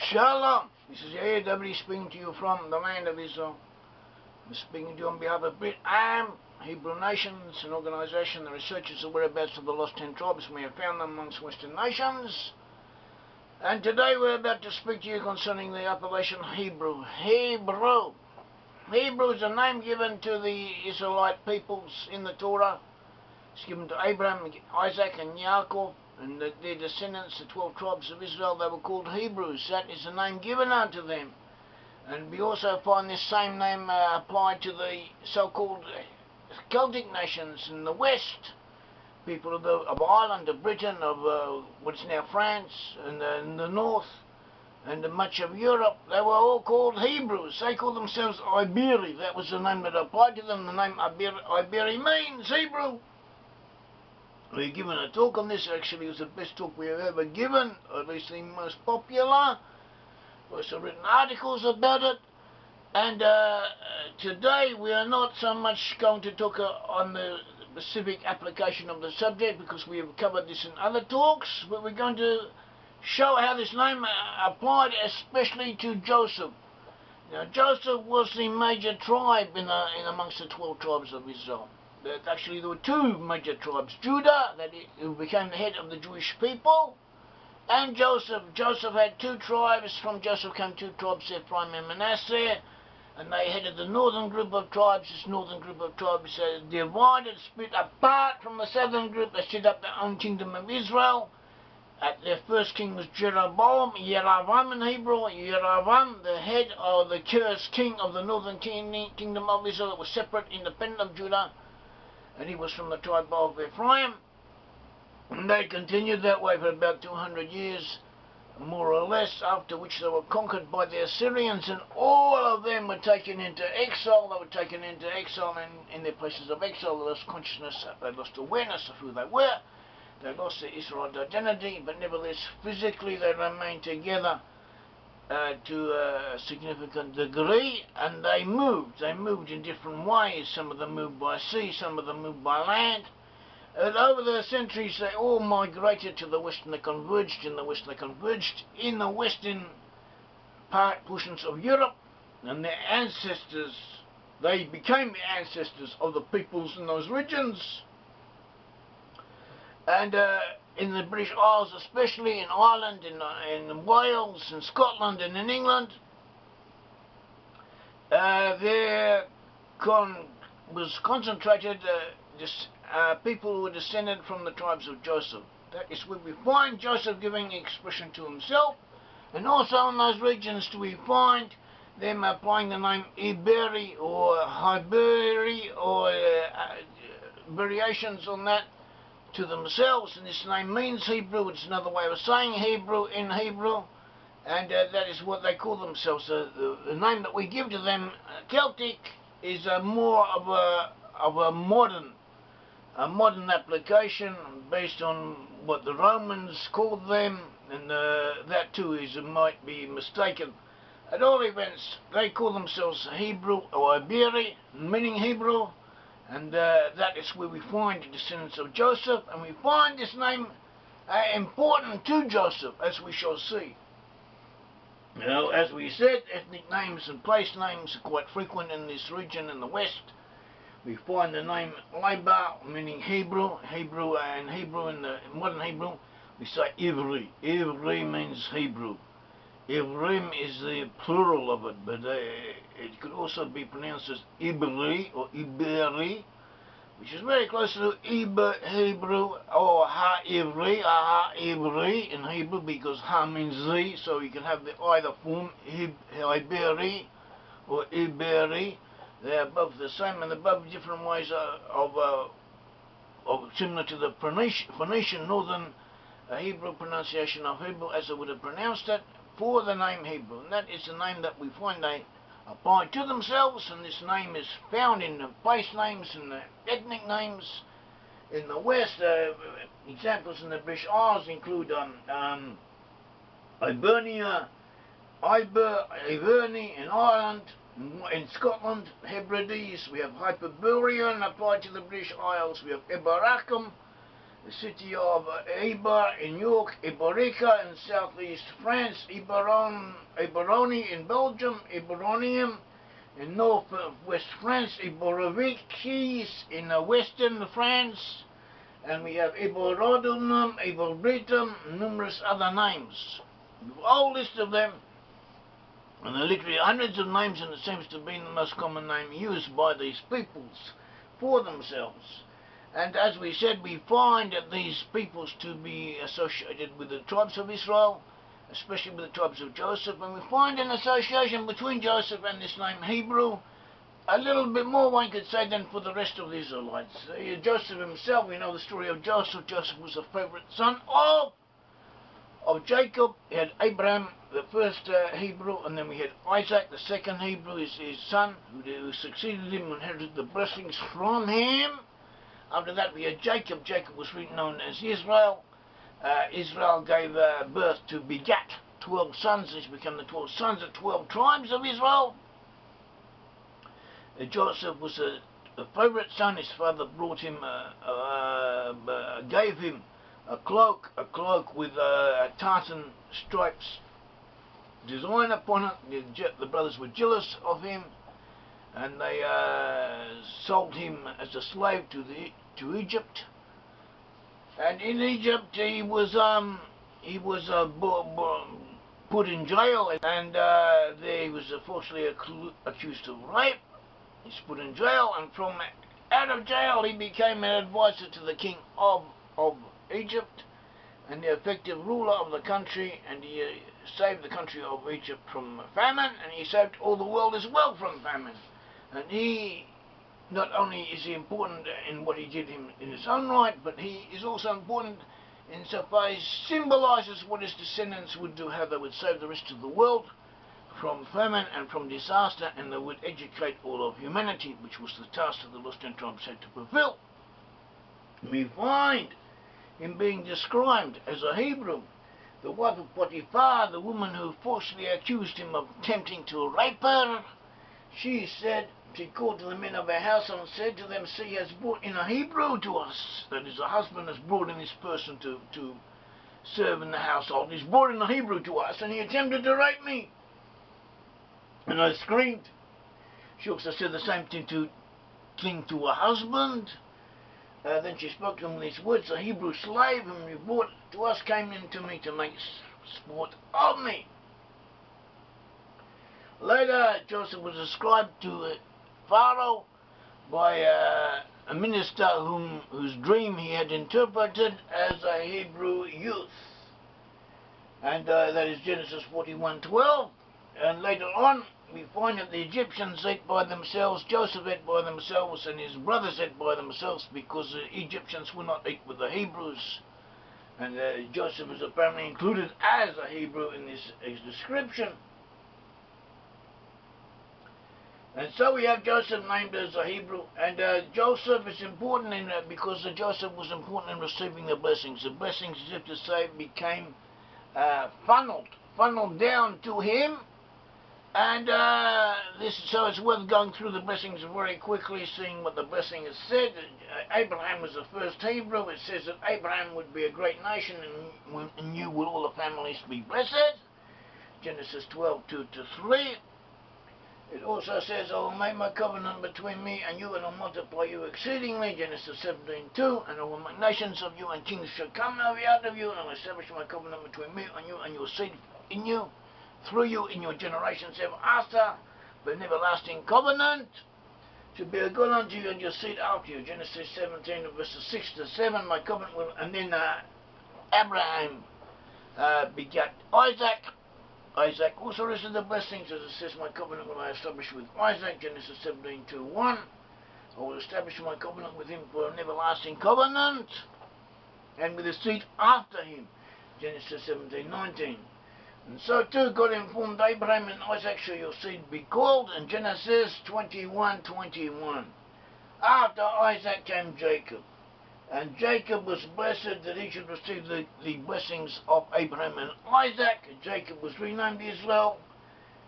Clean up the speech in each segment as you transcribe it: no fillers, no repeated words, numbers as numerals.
Shalom. This is Yair, Davidiy speaking to you from the land of Israel. I'm speaking to you on behalf of Brit-Am, Hebrew nations, an organization that researches the whereabouts of the lost 10 tribes. We have found them amongst Western nations. And today we're about to speak to you concerning the appellation Hebrew. Hebrew is a name given to the Israelite peoples in the Torah. It's given to Abraham, Isaac and Yaakov, and their descendants, the 12 tribes of Israel. They were called Hebrews. That is the name given unto them. And we also find this same name applied to the so-called Celtic nations in the West, people of Ireland, of Britain, of what's now France, and in the North, and much of Europe. They were all called Hebrews. They called themselves Iberi. That was the name that applied to them. The name Iberi means Hebrew. We're given a talk on this. Actually, it was the best talk we have ever given, or at least the most popular. There's some written articles about it. And today we are not so much going to talk on the specific application of the subject, because we have covered this in other talks, but we're going to show how this name applied especially to Joseph. Now, Joseph was the major tribe in amongst the 12 tribes of Israel. Actually, there were two major tribes: Judah, who became the head of the Jewish people, and Joseph. Joseph had two tribes. From Joseph came two tribes, Ephraim and Manasseh, and they headed the northern group of tribes. This northern group of tribes divided, split apart from the southern group. They set up their own kingdom of Israel. Their first king was Jeroboam, Yeravam in Hebrew. Yeravam, the head of the cursed king of the northern kingdom of Israel. It was separate, independent of Judah, and he was from the tribe of Ephraim. And they continued that way for about 200 years, more or less, after which they were conquered by the Assyrians, and all of them were taken into exile. They were taken into exile, and in their places of exile they lost consciousness, they lost awareness of who they were. They lost their Israelite identity, but nevertheless physically they remained together to a significant degree, and they moved in different ways. Some of them moved by sea, some of them moved by land, and over the centuries they all migrated to the west, and they converged in the west. They converged in the western portions of Europe, and their ancestors, they became the ancestors of the peoples in those regions. And in the British Isles, especially in Ireland, in Wales, in Scotland, and in England, there was concentrated people who were descended from the tribes of Joseph. That is where we find Joseph giving expression to himself, and also in those regions do we find them applying the name Iberi or Iberi, or variations on that to themselves. And this name means Hebrew. It's another way of saying Hebrew in Hebrew, and that is what they call themselves. The name that we give to them, Celtic, is more of a modern application based on what the Romans called them, and that too might be mistaken. At all events, they call themselves Hebrew or Iberi, meaning Hebrew. And that is where we find the descendants of Joseph, and we find this name important to Joseph, as we shall see. You know, as we said, ethnic names and place names are quite frequent in this region in the West. We find the name Liba, meaning Hebrew, in the modern Hebrew, we say Iberi. Iberi means Hebrew. Ibrim is the plural of it, but it could also be pronounced as Iberi or Iberi, which is very close to Hebrew, or Ha-Iberi in Hebrew, because Ha means the, so you can have either form, Iberi or Iberi. They're both the same, and they're both different ways of similar to the Phoenician northern Hebrew pronunciation of Hebrew, as I would have pronounced it, for the name Hebrew. And that is the name that we find they apply to themselves, and this name is found in the place names and the ethnic names in the West. Examples in the British Isles include Ibernia, Iberi in Ireland. In Scotland, Hebrides. We have Hyperborean applied to the British Isles. We have Eberacum the city of Iberi in York, Iberica in southeast France, Iberoni in Belgium, Iberonium in northwest France, Ibericis in western France, and we have Iberodunum, Iberi-Brit-Am, numerous other names. A whole list of them, and there are literally hundreds of names, and it seems to be the most common name used by these peoples for themselves. And as we said, we find that these peoples to be associated with the tribes of Israel, especially with the tribes of Joseph, and we find an association between Joseph and this name Hebrew, a little bit more, one could say, than for the rest of the Israelites. Joseph himself, we know the story of Joseph. Joseph was a favorite son of Jacob. He had Abraham, the first Hebrew, and then we had Isaac, the second Hebrew, his son, who succeeded him and inherited the blessings from him. After that we had Jacob. Jacob was known as Israel. Israel gave birth to begat 12 sons. These became the 12 sons of 12 tribes of Israel. Joseph was a favorite son. His father brought him, gave him a cloak with tartan stripes design upon it. The brothers were jealous of him, and they sold him as a slave to Egypt. And in Egypt he was put in jail, and there he was falsely accused of rape. He's put in jail, and from out of jail he became an advisor to the king of Egypt and the effective ruler of the country, and he saved the country of Egypt from famine, and he saved all the world as well from famine. And he, not only is he important in what he did in his own right, but he is also important insofar as he symbolizes what his descendants would do, how they would save the rest of the world from famine and from disaster, and they would educate all of humanity, which was the task that the lost 10 tribes had to fulfill. We find him being described as a Hebrew. The wife of Potiphar, the woman who falsely accused him of attempting to rape her, she called to the men of her house and said to them, "See, he has brought in a Hebrew to us." That is, a husband has brought in this person to serve in the household. He's brought in a Hebrew to us, and he attempted to rape me. And I screamed. She also said the same thing to her husband. Then she spoke to him these words: "A Hebrew slave whom you brought to us came into me to make sport of me." Later, Joseph was ascribed to Pharaoh by a minister whose dream he had interpreted as a Hebrew youth. And that is Genesis 41:12. And later on, we find that the Egyptians ate by themselves, Joseph ate by themselves, and his brothers ate by themselves, because the Egyptians would not eat with the Hebrews. And Joseph is apparently included as a Hebrew in his description. And so we have Joseph named as a Hebrew, and Joseph is important because Joseph was important in receiving the blessings. The blessings, as if to say, became funneled down to him. And so it's worth going through the blessings very quickly, seeing what the blessing has said. Abraham was the first Hebrew. It says that Abraham would be a great nation, and in you will all the families be blessed. Genesis 12:2-3. It also says, "I will make my covenant between me and you, and I'll multiply you exceedingly." Genesis 17:2. "And I will make nations of you, and kings shall come out of you, and I will establish my covenant between me and you, and your seed in you, through you in your generations ever after, but an everlasting covenant to be a God unto you and your seed after you." Genesis 17:6-7. "My covenant will," and then Abraham begat Isaac. Isaac also received the blessings, as it says, "My covenant will I establish with Isaac." Genesis 17:2-1. "I will establish my covenant with him for an everlasting covenant, and with his seed after him." Genesis 17:19. And so too God informed Abraham, "And Isaac shall your seed be called," in Genesis 21:21. After Isaac came Jacob, and Jacob was blessed that he should receive the blessings of Abraham and Isaac. Jacob was renamed Israel,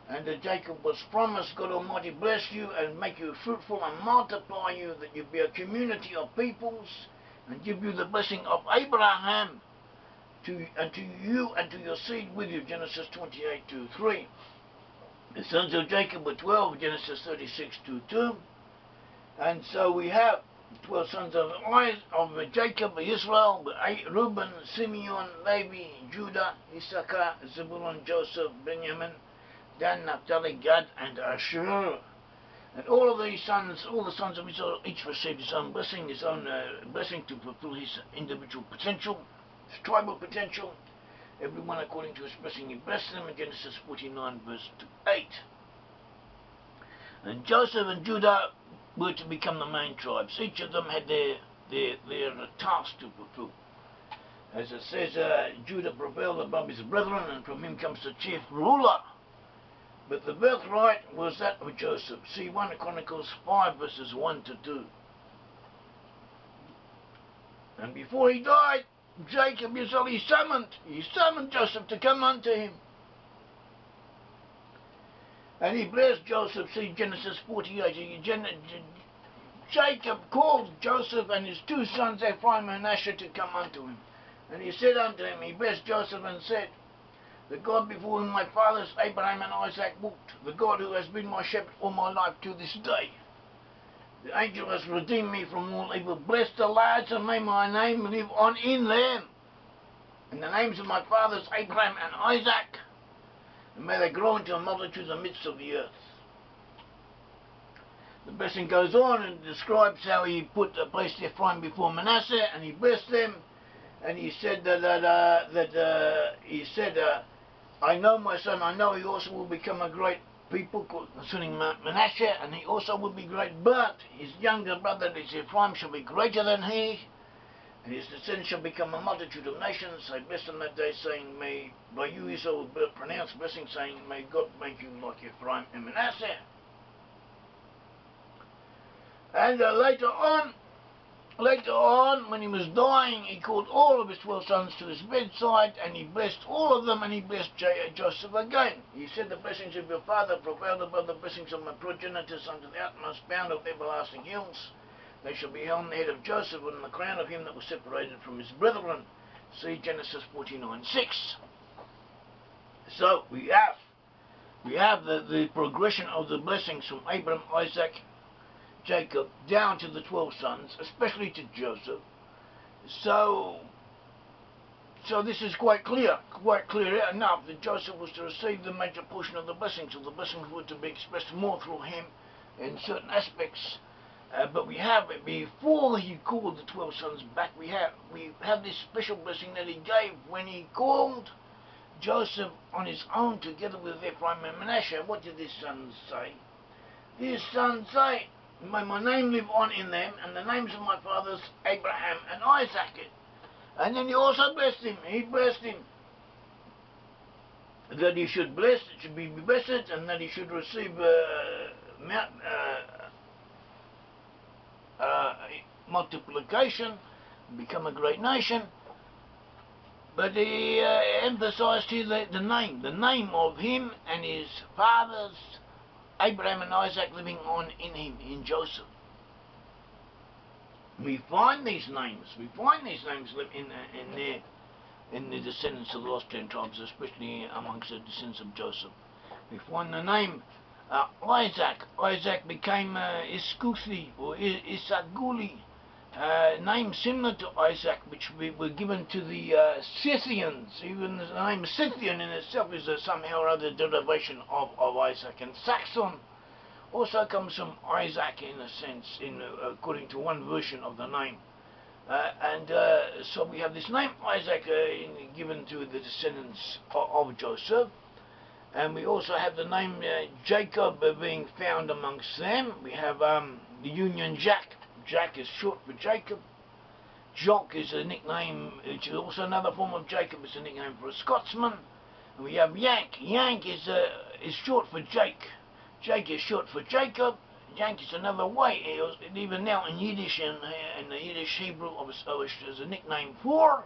and Jacob was promised, "God Almighty bless you and make you fruitful and multiply you, that you be a community of peoples, and give you the blessing of Abraham and to you and to your seed with you, Genesis 28:2-3. The sons of Jacob were 12, Genesis 36:2-2. And so we have 12 sons of Jacob, Israel, Reuben, Simeon, Levi, Judah, Issachar, Zebulun, Joseph, Benjamin, Dan, Naphtali, Gad, and Asher. And all of these sons, all the sons of Israel, each received his own blessing to fulfill his individual potential, his tribal potential. Everyone according to his blessing he blessed them in Genesis 49:8. And Joseph and Judah were to become the main tribes. Each of them had their task to fulfill. As it says, Judah prevailed above his brethren, and from him comes the chief ruler. But the birthright was that of Joseph. See 1 Chronicles 5:1-2. And before he died, Jacob he summoned Joseph to come unto him. And he blessed Joseph. See Genesis 48. Jacob called Joseph and his two sons Ephraim and Manasseh to come unto him. And he said unto him, he blessed Joseph and said, the God before whom my fathers Abraham and Isaac walked, the God who has been my shepherd all my life to this day. The angel has redeemed me from all evil. Bless the lads, and may my name live on in them. In the names of my fathers Abraham and Isaac, and may they grow into a multitude in the midst of the earth. The blessing goes on and describes how he placed Ephraim before Manasseh, and he blessed them, and he said I know my son, I know he also will become a great people concerning Manasseh, and he also will be great, but his younger brother, Ephraim, shall be greater than he, and his descendants shall become a multitude of nations. I blessed him that day, saying, may by you Israel will pronounce blessing, saying, may God make you like Ephraim and Manasseh. And later on, when he was dying, he called all of his 12 sons to his bedside, and he blessed all of them, and he blessed Joseph again. He said, the blessings of your father prevailed above the blessings of my progenitors unto the utmost bound of everlasting hills. They shall be on the head of Joseph, and on the crown of him that was separated from his brethren. See Genesis 49:6. So we have the progression of the blessings from Abraham, Isaac, Jacob down to the 12 sons, especially to Joseph. So this is quite clear enough that Joseph was to receive the major portion of the blessings, so the blessings were to be expressed more through him in certain aspects. But we have, before he called the 12 sons back, we have this special blessing that he gave when he called Joseph on his own together with Ephraim and Manasseh. What did his sons say? His sons say, may my name live on in them, and the names of my fathers Abraham and Isaac. And then he also blessed him. He blessed him that he should be blessed, and that he should receive multiplication, become a great nation. But he emphasized here the name of him and his fathers Abraham and Isaac living on in him, in Joseph. We find these names live in the descendants of the lost 10 tribes, especially amongst the descendants of Joseph. We find the name Isaac. Isaac became Iskuthi or Isaguli, name similar to Isaac, which were given to the Scythians. Even the name Scythian in itself is somehow or other derivation of Isaac. And Saxon also comes from Isaac in a sense, according to one version of the name. So we have this name Isaac given to the descendants of Joseph. And we also have the name Jacob being found amongst them. We have the union Jack. Jack is short for Jacob. Jock is a nickname, which is also another form of Jacob. It's a nickname for a Scotsman. And we have Yank. Yank is short for Jake. Jake is short for Jacob. Yank is another way. Even now in Yiddish and the Yiddish Hebrew, there's a nickname for.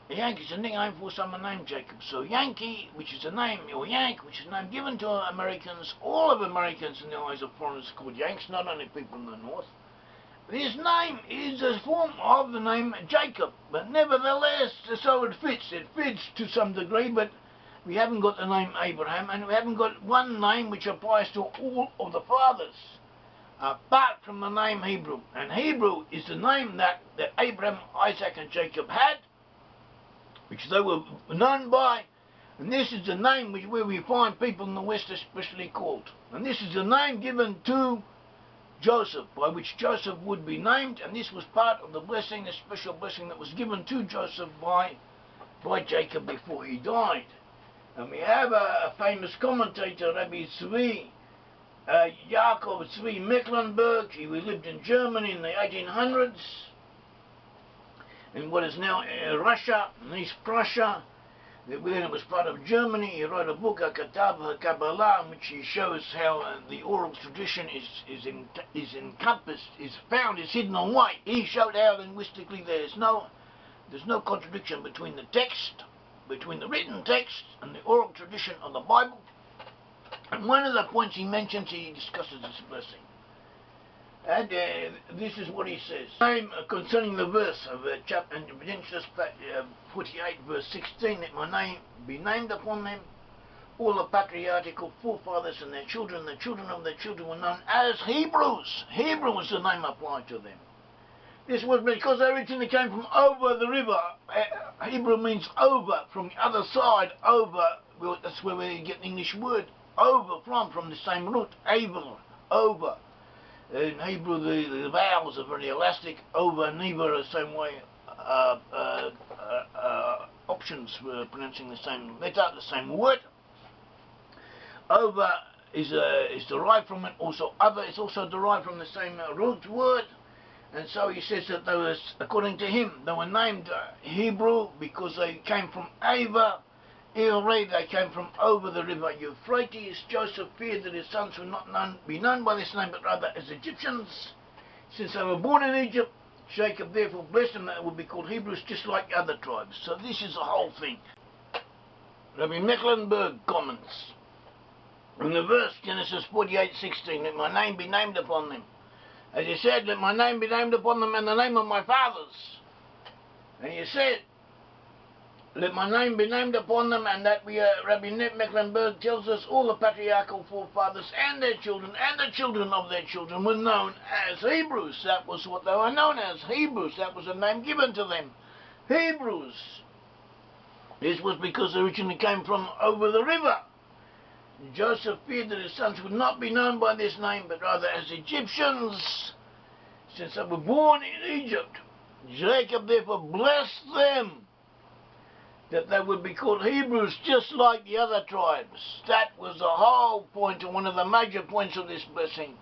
Yank is a nickname for someone named Jacob. So Yankee, which is a name, or Yank, which is a name given to Americans, all of Americans in the eyes of foreigners are called Yanks, not only people in the north. This name is a form of the name Jacob, but nevertheless, so it fits to some degree, but we haven't got the name Abraham, and we haven't got one name which applies to all of the fathers, apart from the name Hebrew. And Hebrew is the name that Abraham, Isaac and Jacob had, which they were known by, and this is the name where we find people in the West especially called. And this is the name given to Joseph, by which Joseph would be named, and this was part of the blessing, a special blessing that was given to Joseph by Jacob before he died. And we have a famous commentator, Rabbi Tzvi, Yaakov Tzvi Mecklenburg. He lived in Germany in the 1800s, in what is now Russia, and East Prussia. Then it was part of Germany. He wrote a book, a Kitab HaKabbalah, in which he shows how the oral tradition is encompassed, is found, is hidden away. He showed how linguistically there's no contradiction between the text, between the written text and the oral tradition of the Bible. And one of the points he mentions, he discusses this blessing. And this is what he says. Concerning the verse of chapter Genesis 48, verse 16, that my name be named upon them. All the patriarchal forefathers and their children, the children of their children were known as Hebrews. Hebrew was the name applied to them. This was because they originally came from over the river. Hebrew means over, from the other side, over. Well, that's where we get the English word over from the same root, aver, over. In Hebrew, the vowels are very elastic. Over and never are the same way. Options for pronouncing the same letter, the same word. Over is derived from it. Also, other is also derived from the same root word. And so he says that they were, according to him, they were named Hebrew because they came from Ava. They came from over the river Euphrates. Joseph feared that his sons would not be known by this name, but rather as Egyptians. Since they were born in Egypt, Jacob therefore blessed them that they would be called Hebrews, just like other tribes. So this is the whole thing. Rabbi Mecklenburg comments on the verse, Genesis 48:16, that my name be named upon them. As he said, let my name be named upon them and the name of my fathers. And he said, let my name be named upon them, and that Rabbi Mecklenburg tells us all the patriarchal forefathers and their children and the children of their children were known as Hebrews. That was what they were known as, Hebrews. That was a name given to them, Hebrews. This was because they originally came from over the river. Joseph feared that his sons would not be known by this name, but rather as Egyptians, since they were born in Egypt. Jacob therefore blessed them, that they would be called Hebrews just like the other tribes. That was the whole point, and one of the major points of this blessing.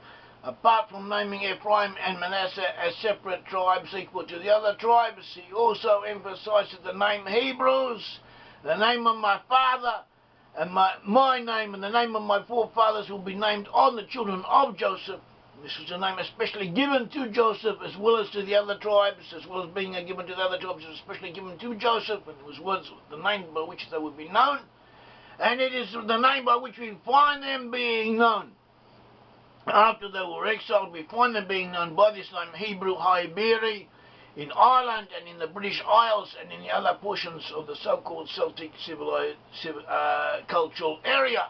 Apart from naming Ephraim and Manasseh as separate tribes equal to the other tribes, he also emphasized that the name Hebrews, the name of my father, and my name and the name of my forefathers will be named on the children of Joseph. This was a name especially given to Joseph as well as to the other tribes, as well as being given to the other tribes, especially given to Joseph, and it was the name by which they would be known. And it is the name by which we find them being known. After they were exiled, we find them being known by this name, Hebrew Iberi, in Ireland and in the British Isles and in the other portions of the so-called Celtic cultural area.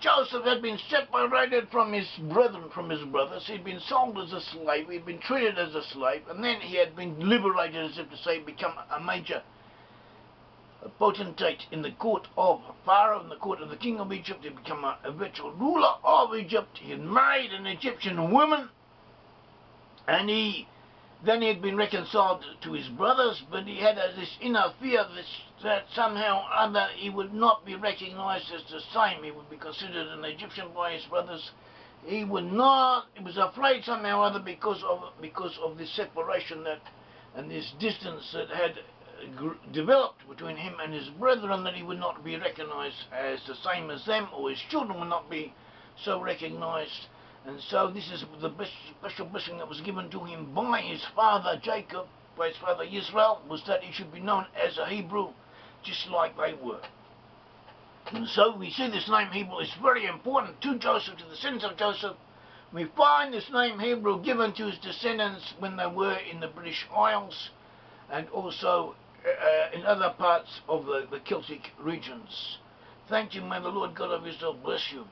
Joseph had been separated from his brethren, from his brothers. He'd been sold as a slave. He'd been treated as a slave. And then he had been liberated, as if to say, become a major potentate in the court of Pharaoh, in the court of the king of Egypt. He'd become a virtual ruler of Egypt. He had married an Egyptian woman. And then he had been reconciled to his brothers, but he had this inner fear that somehow or other he would not be recognized as the same. He would be considered an Egyptian by his brothers. He was afraid somehow or other because of this separation and this distance that had developed between him and his brethren, that he would not be recognized as the same as them, or his children would not be so recognized. And so this is the special blessing that was given to him by his father Jacob, by his father Israel, was that he should be known as a Hebrew, just like they were. And so we see this name Hebrew is very important to Joseph, to the descendants of Joseph, We find this name Hebrew given to his descendants when they were in the British Isles and also in other parts of the Celtic regions. Thank you, may the Lord God of Israel bless you.